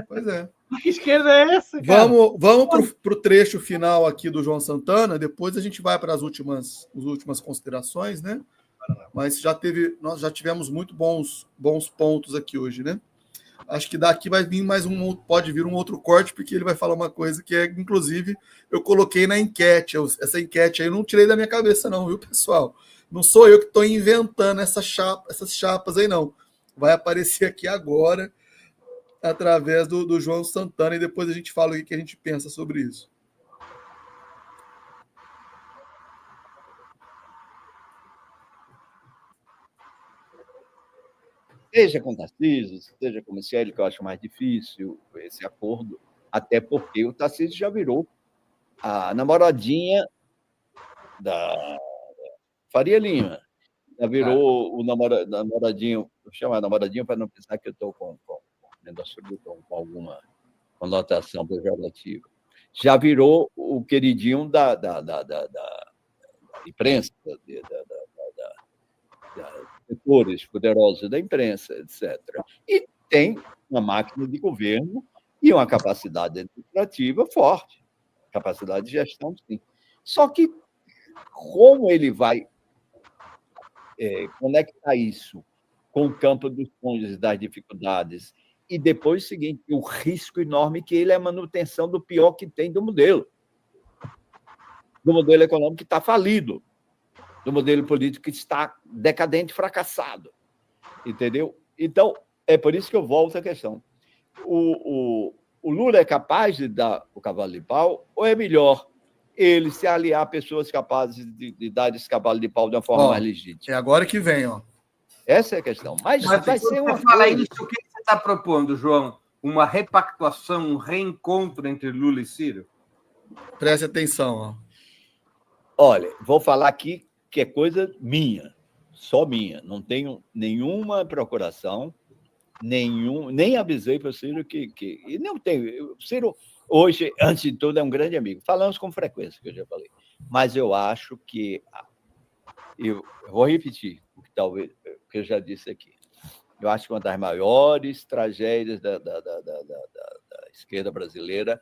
Pois é. Que esquerda é essa, cara? Vamos para o trecho final aqui do João Santana, depois a gente vai para as últimas considerações, né? Mas nós já tivemos muito bons pontos aqui hoje, né? Acho que daqui vai vir pode vir um outro corte, porque ele vai falar uma coisa que inclusive, eu coloquei na enquete. Essa enquete aí eu não tirei da minha cabeça, não, viu, pessoal? Não sou eu que estou inventando essas chapas aí, não. Vai aparecer aqui agora, através do João Santana, e depois a gente fala o que a gente pensa sobre isso. Seja com Tarcísio, seja com Michele, que eu acho mais difícil esse acordo, até porque o Tarcísio já virou a namoradinha da Faria Lima, já virou o namoradinho, vou chamar namoradinho para não pensar que eu estou com alguma conotação pejorativa. Já virou o queridinho da imprensa, setores poderosos da imprensa, etc. E tem uma máquina de governo e uma capacidade administrativa forte, capacidade de gestão, sim. Só que como ele vai conectar isso com o campo dos cônjuges, das dificuldades, e depois o seguinte, o risco enorme que ele é a manutenção do pior que tem do modelo econômico que está falido, do modelo político que está decadente, fracassado, entendeu? Então, é por isso que eu volto à questão. O Lula é capaz de dar o cavalo de pau ou é melhor ele se aliar a pessoas capazes de dar esse cavalo de pau de uma forma mais legítima? É agora que vem, ó. Essa é a questão. Mas vai ser uma... Fala isso, o que você está propondo, João? Uma repactuação, um reencontro entre Lula e Ciro? Preste atenção, ó. Olha, vou falar aqui que é coisa minha, só minha. Não tenho nenhuma procuração, nem avisei para o Ciro e não tenho. O Ciro, hoje, antes de tudo, é um grande amigo. Falamos com frequência, que eu já falei. Mas eu acho que... Eu vou repetir o que eu já disse aqui. Eu acho que uma das maiores tragédias da esquerda brasileira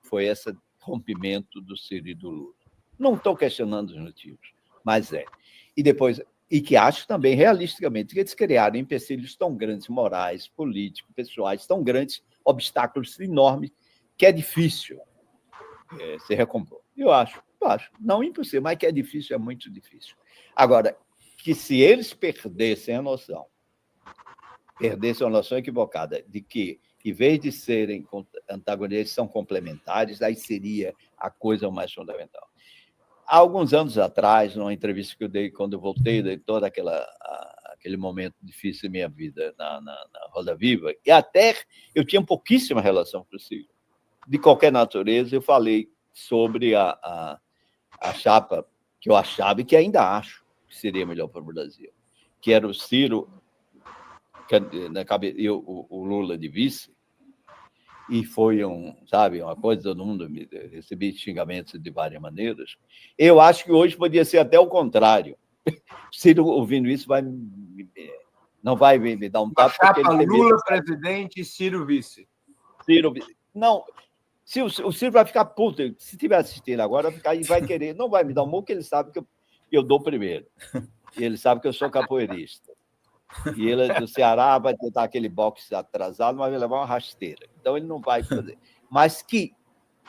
foi esse rompimento do Ciro e do Lula. Não estou questionando os motivos, mas é. E que acho também, realisticamente, que eles criaram empecilhos tão grandes, morais, políticos, pessoais, tão grandes, obstáculos enormes, que é difícil se recompor. Eu acho. Não impossível, mas que é difícil, é muito difícil. Agora, que se eles perdessem a noção equivocada de que, em vez de serem antagonistas, são complementares, aí seria a coisa mais fundamental. Há alguns anos atrás, numa entrevista que eu dei quando eu voltei de todo aquele momento difícil da minha vida na Roda Viva, e até eu tinha pouquíssima relação com o Ciro, de qualquer natureza, eu falei sobre a chapa que eu achava e que ainda acho que seria melhor para o Brasil, que era o Ciro e o Lula de vice, e foi uma coisa, todo mundo recebi xingamentos de várias maneiras. Eu acho que hoje podia ser até o contrário. Ciro, ouvindo isso, não vai me dar um tapa. Chapa Lula presidente e Ciro vice. Não, o Ciro vai ficar puto. Se estiver assistindo agora, vai querer, não vai me dar um murro, porque ele sabe que eu dou primeiro. E ele sabe que eu sou capoeirista. E ele do Ceará vai tentar aquele boxe atrasado, mas vai levar uma rasteira. Então ele não vai fazer. Mas que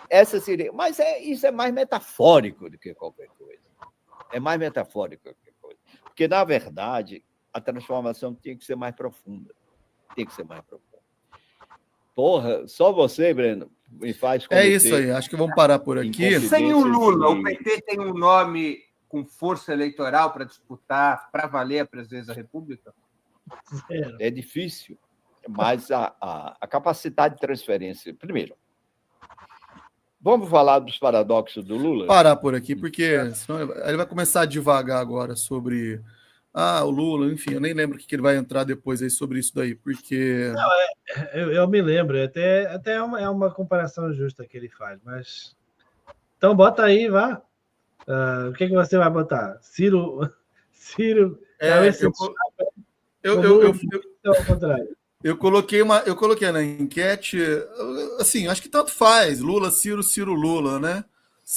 essa seria. Mas isso é mais metafórico do que qualquer coisa. É mais metafórico do que qualquer coisa. Porque, na verdade, a transformação tinha que ser mais profunda. Porra, só você, Breno, me faz cometer... É isso aí, acho que vamos parar por aqui. Sem o Lula, o PT tem um nome com força eleitoral para disputar, para valer a presidência da República? É difícil, mas a capacidade de transferência... Primeiro, vamos falar dos paradoxos do Lula? Parar por aqui, porque senão ele vai começar a divagar agora sobre... o Lula, enfim, eu nem lembro o que ele vai entrar depois aí sobre isso daí, porque... Não, eu me lembro, até é uma comparação justa que ele faz, mas... Então, bota aí, vá. O que você vai botar? Ciro... ao contrário. Eu coloquei na enquete, assim, acho que tanto faz, Lula, Ciro, Ciro, Lula, né?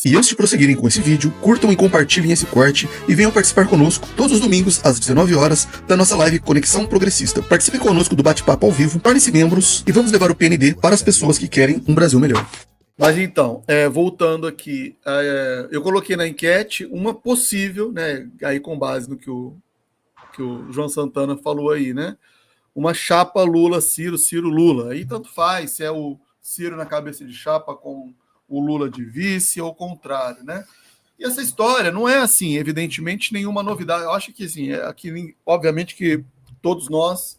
E antes de prosseguirem com esse vídeo, curtam e compartilhem esse corte e venham participar conosco todos os domingos às 19 horas da nossa live Conexão Progressista. Participe conosco do bate-papo ao vivo, torne-se membros e vamos levar o PND para as pessoas que querem um Brasil melhor. Mas então, voltando aqui, eu coloquei na enquete uma possível, né, aí com base no que o João Santana falou aí, né? Uma chapa Lula-Ciro, Ciro-Lula. Aí tanto faz se é o Ciro na cabeça de chapa com o Lula de vice ou o contrário, né? E essa história não é, assim, evidentemente, nenhuma novidade. Eu acho que, assim, obviamente que todos nós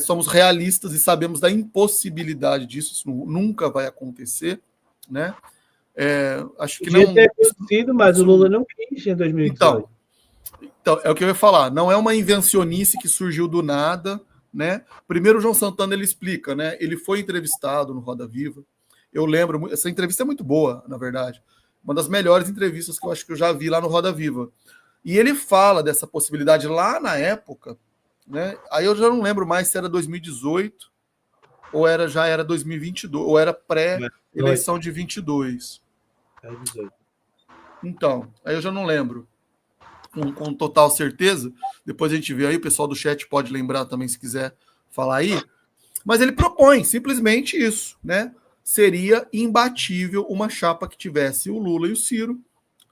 somos realistas e sabemos da impossibilidade disso. Isso nunca vai acontecer, né? Acho que Podia não... ter acontecido, mas o Lula não quis em 2018. Então, é o que eu ia falar. Não é uma invencionice que surgiu do nada, né? Primeiro, o João Santana, ele explica, né? Ele foi entrevistado no Roda Viva. Eu lembro, essa entrevista é muito boa, na verdade. Uma das melhores entrevistas que eu acho que eu já vi lá no Roda Viva. E ele fala dessa possibilidade lá na época, né? Aí eu já não lembro mais se era 2018 ou já era 2022, ou era pré-eleição de 22. Então, aí eu já não lembro com total certeza. Depois a gente vê aí, o pessoal do chat pode lembrar também se quiser falar aí. Mas ele propõe simplesmente isso, né? Seria imbatível uma chapa que tivesse o Lula e o Ciro.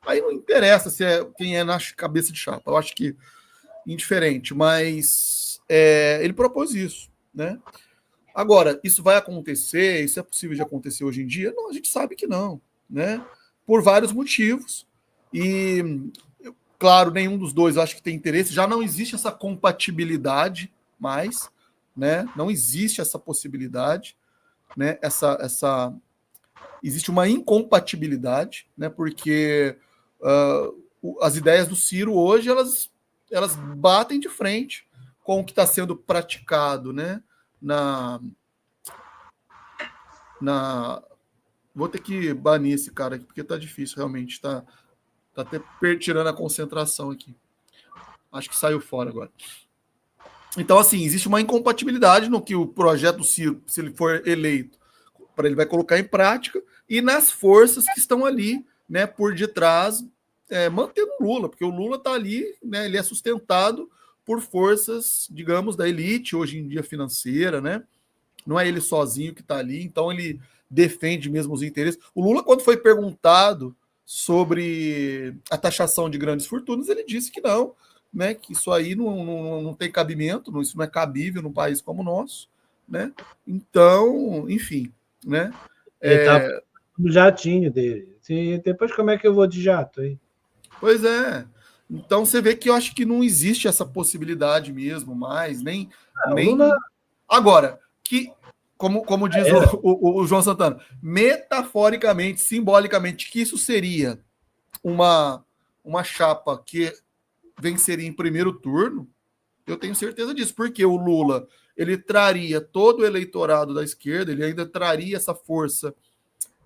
Aí não interessa quem é na cabeça de chapa. Eu acho que indiferente, mas ele propôs isso, né? Agora, isso vai acontecer? Isso é possível de acontecer hoje em dia? Não, a gente sabe que não, né? Por vários motivos. E, claro, nenhum dos dois eu acho que tem interesse. Já não existe essa compatibilidade mais, né? Não existe essa possibilidade, né? Existe uma incompatibilidade, né? Porque as ideias do Ciro hoje elas batem de frente com o que está sendo praticado, né? Vou ter que banir esse cara aqui porque tá difícil realmente, tá até tirando a concentração aqui. Acho que saiu fora agora. Então, assim, existe uma incompatibilidade no que o projeto do Ciro, se ele for eleito, ele vai colocar em prática, e nas forças que estão ali, né, por detrás, mantendo o Lula, porque o Lula está ali, né, ele é sustentado por forças, digamos, da elite, hoje em dia financeira, né? Não é ele sozinho que está ali, então ele defende mesmo os interesses. O Lula, quando foi perguntado sobre a taxação de grandes fortunas, ele disse que não, né, que isso aí não tem cabimento, isso não é cabível num país como o nosso, né? Então, enfim, né? Ele tá no jatinho dele. E depois como é que eu vou de jato aí? Pois é. Então você vê que eu acho que não existe essa possibilidade mesmo mais, nem... Lula... Agora, que, como diz o João Santana, metaforicamente, simbolicamente, que isso seria uma chapa que venceria em primeiro turno, eu tenho certeza disso, porque o Lula, ele traria todo o eleitorado da esquerda, ele ainda traria essa força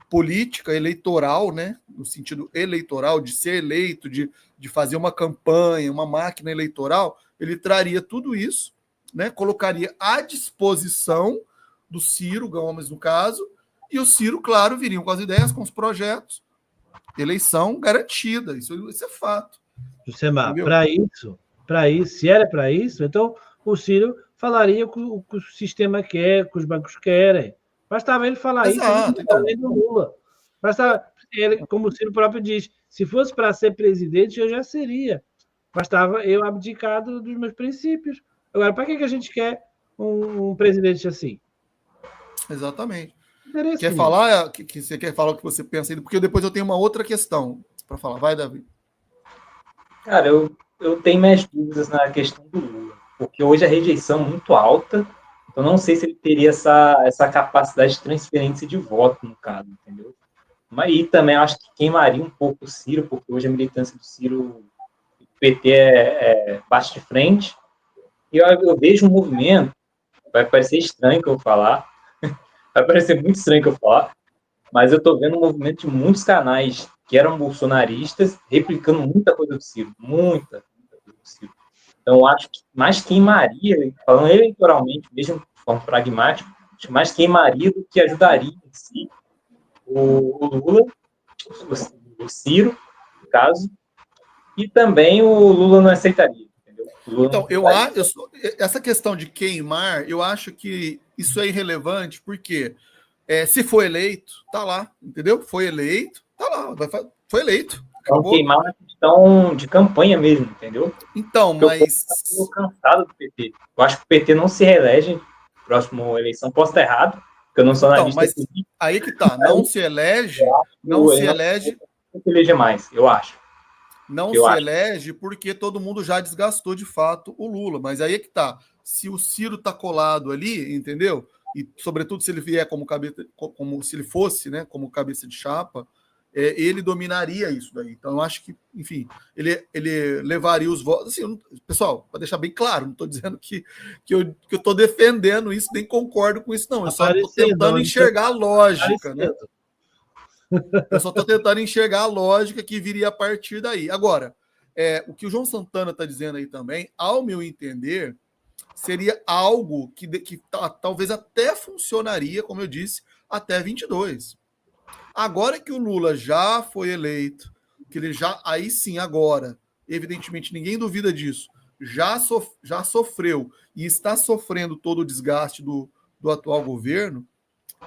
política, eleitoral, né, no sentido eleitoral, de ser eleito, de fazer uma campanha, uma máquina eleitoral, ele traria tudo isso, né, colocaria à disposição do Ciro Gomes, no caso, e o Ciro, claro, viriam com as ideias, com os projetos, eleição garantida, isso é fato. Jusemar, para isso, se era para isso, então o Ciro falaria o que o sistema quer, o que os bancos querem. Bastava ele falar isso, além do Lula. Bastava ele, como o Ciro próprio diz, se fosse para ser presidente, eu já seria. Bastava eu abdicar dos meus princípios. Agora, para que a gente quer um presidente assim? Exatamente. Quer falar? Você quer falar o que você pensa aí? Porque depois eu tenho uma outra questão para falar. Vai, Davi. Cara, eu tenho minhas dúvidas na questão do Lula, porque hoje a rejeição é muito alta, então não sei se ele teria essa capacidade de transferência de voto, no caso, entendeu? Mas aí também acho que queimaria um pouco o Ciro, porque hoje a militância do Ciro, o PT é baixo de frente, e eu vejo um movimento, vai parecer estranho que eu vou falar, vai parecer muito estranho que eu vou falar, mas eu estou vendo um movimento de muitos canais que eram bolsonaristas, replicando muita coisa do Ciro, muita coisa do Ciro. Então, eu acho que mais queimaria, falando eleitoralmente, mesmo forma pragmática, acho que mais queimaria do que ajudaria em si o Lula, o Ciro, no caso, e também o Lula não aceitaria. Então, essa questão de queimar, eu acho que isso é irrelevante, porque se for eleito, tá lá, entendeu? Foi eleito, tá lá, foi eleito. Então, queimar uma questão de campanha mesmo, entendeu? Então, porque mas... eu estou cansado do PT. Eu acho que o PT não se reelege na próxima eleição. Posso estar errado, porque eu não sou analista. Mas aí que tá, não se elege... Não se elege mais, eu acho. Não se elege porque todo mundo já desgastou de fato o Lula. Mas aí é que tá. Se o Ciro tá colado ali, entendeu? E, sobretudo, se ele vier como se ele fosse, né, como cabeça de chapa, ele dominaria isso daí. Então, eu acho que, enfim, ele levaria os votos. Assim, pessoal, para deixar bem claro, não estou dizendo que eu estou defendendo isso, nem concordo com isso, não. Eu só estou tentando enxergar a lógica, né? Eu só estou tentando enxergar a lógica que viria a partir daí. Agora, o que o João Santana está dizendo aí também, ao meu entender, seria algo que talvez até funcionaria, como eu disse, até 22. Agora que o Lula já foi eleito, que ele já, aí sim, agora, evidentemente, ninguém duvida disso, já sofreu e está sofrendo todo o desgaste do atual governo,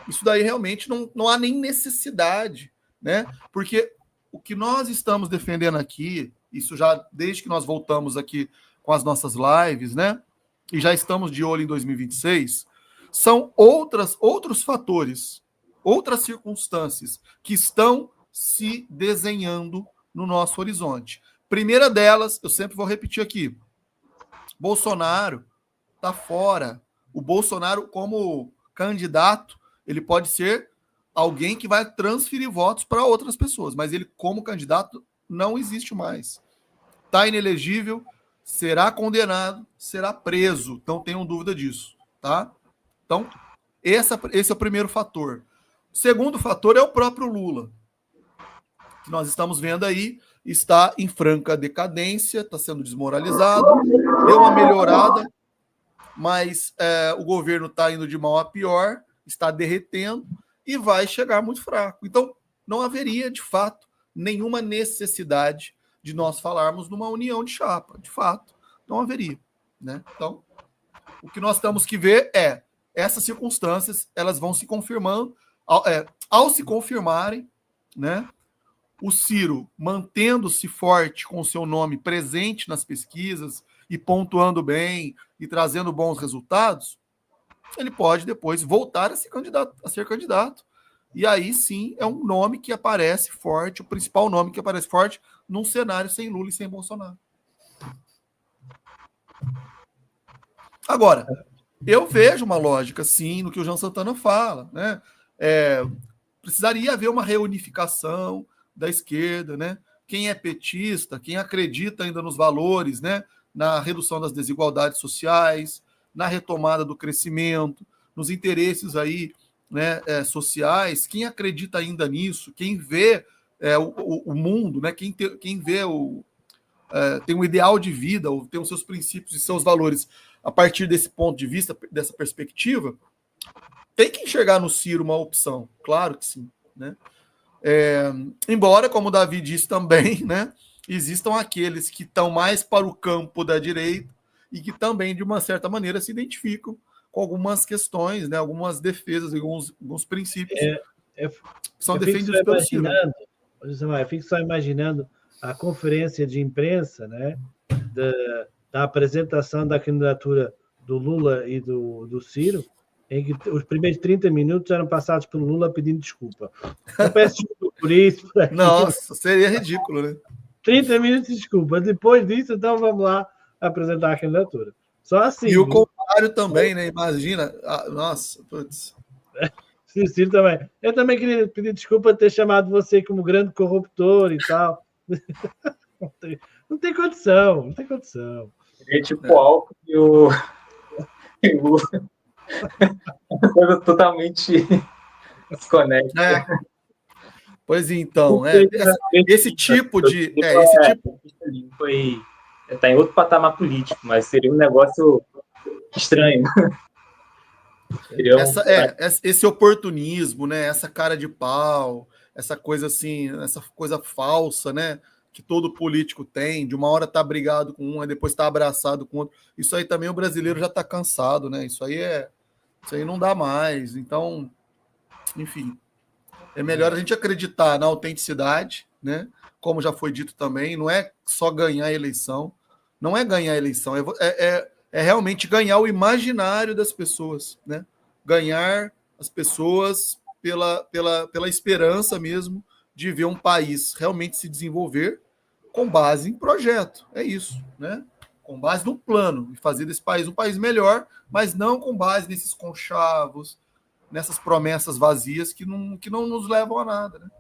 isso daí realmente não há nem necessidade, né? Porque o que nós estamos defendendo aqui, isso já desde que nós voltamos aqui com as nossas lives, né? E já estamos de olho em 2026, são outros fatores, outras circunstâncias que estão se desenhando no nosso horizonte. Primeira delas, eu sempre vou repetir aqui, Bolsonaro está fora. O Bolsonaro, como candidato, ele pode ser alguém que vai transferir votos para outras pessoas, mas ele, como candidato, não existe mais. Está inelegível, será condenado, será preso. Não tenham dúvida disso, tá? Então, esse é o primeiro fator. O segundo fator é o próprio Lula, que nós estamos vendo aí, está em franca decadência, está sendo desmoralizado, deu uma melhorada, mas o governo está indo de mal a pior, está derretendo e vai chegar muito fraco. Então, não haveria, de fato, nenhuma necessidade de nós falarmos numa união de chapa. De fato, não haveria, né? Então, o que nós temos que ver é essas circunstâncias, elas vão se confirmando. Ao se confirmarem, né, o Ciro mantendo-se forte com o seu nome presente nas pesquisas e pontuando bem e trazendo bons resultados, ele pode depois voltar a ser candidato. E aí sim é um nome que aparece forte, o principal nome que aparece forte num cenário sem Lula e sem Bolsonaro. Agora, eu vejo uma lógica, sim, no que o João Santana fala, né? Precisaria haver uma reunificação da esquerda, né? Quem é petista, quem acredita ainda nos valores, né? Na redução das desigualdades sociais, na retomada do crescimento, nos interesses aí, né, sociais, quem acredita ainda nisso, quem vê o mundo, né? Quem vê tem um ideal de vida, ou tem os seus princípios e seus valores a partir desse ponto de vista, dessa perspectiva, tem que enxergar no Ciro uma opção, claro que sim, né? Embora, como o Davi disse também, né, existam aqueles que estão mais para o campo da direita e que também, de uma certa maneira, se identificam com algumas questões, né, algumas defesas, alguns princípios que são defendidos pelo Ciro. Eu fico só imaginando a conferência de imprensa, né, da apresentação da candidatura do Lula e do Ciro, em que os primeiros 30 minutos eram passados pelo Lula pedindo desculpa. Eu peço desculpa por isso, por aquilo. Nossa, seria ridículo, né? 30 minutos de desculpa. Depois disso, então vamos lá apresentar a candidatura. Só assim. E o contrário também, né? Imagina. Nossa, putz. Ciro também. Eu também queria pedir desculpa por ter chamado você como grande corruptor e tal. Não tem condição, não tem condição. É tipo o álcool e o coisa totalmente desconecta. Pois então, esse tipo de. Está em outro patamar político, mas seria um negócio estranho. Esse oportunismo, né? Essa cara de pau, essa coisa assim, essa coisa falsa, né? Que todo político tem, de uma hora tá brigado com um, e depois tá abraçado com outro. Isso aí também o brasileiro já tá cansado, né? Isso aí não dá mais. Então, enfim, é melhor a gente acreditar na autenticidade, né? Como já foi dito também, não é só ganhar a eleição, não é ganhar a eleição, é realmente ganhar o imaginário das pessoas, né? Ganhar as pessoas pela esperança mesmo de ver um país realmente se desenvolver com base em projeto. É isso, né? Com base no plano e fazer desse país um país melhor, mas não com base nesses conchavos, nessas promessas vazias que não nos levam a nada, né?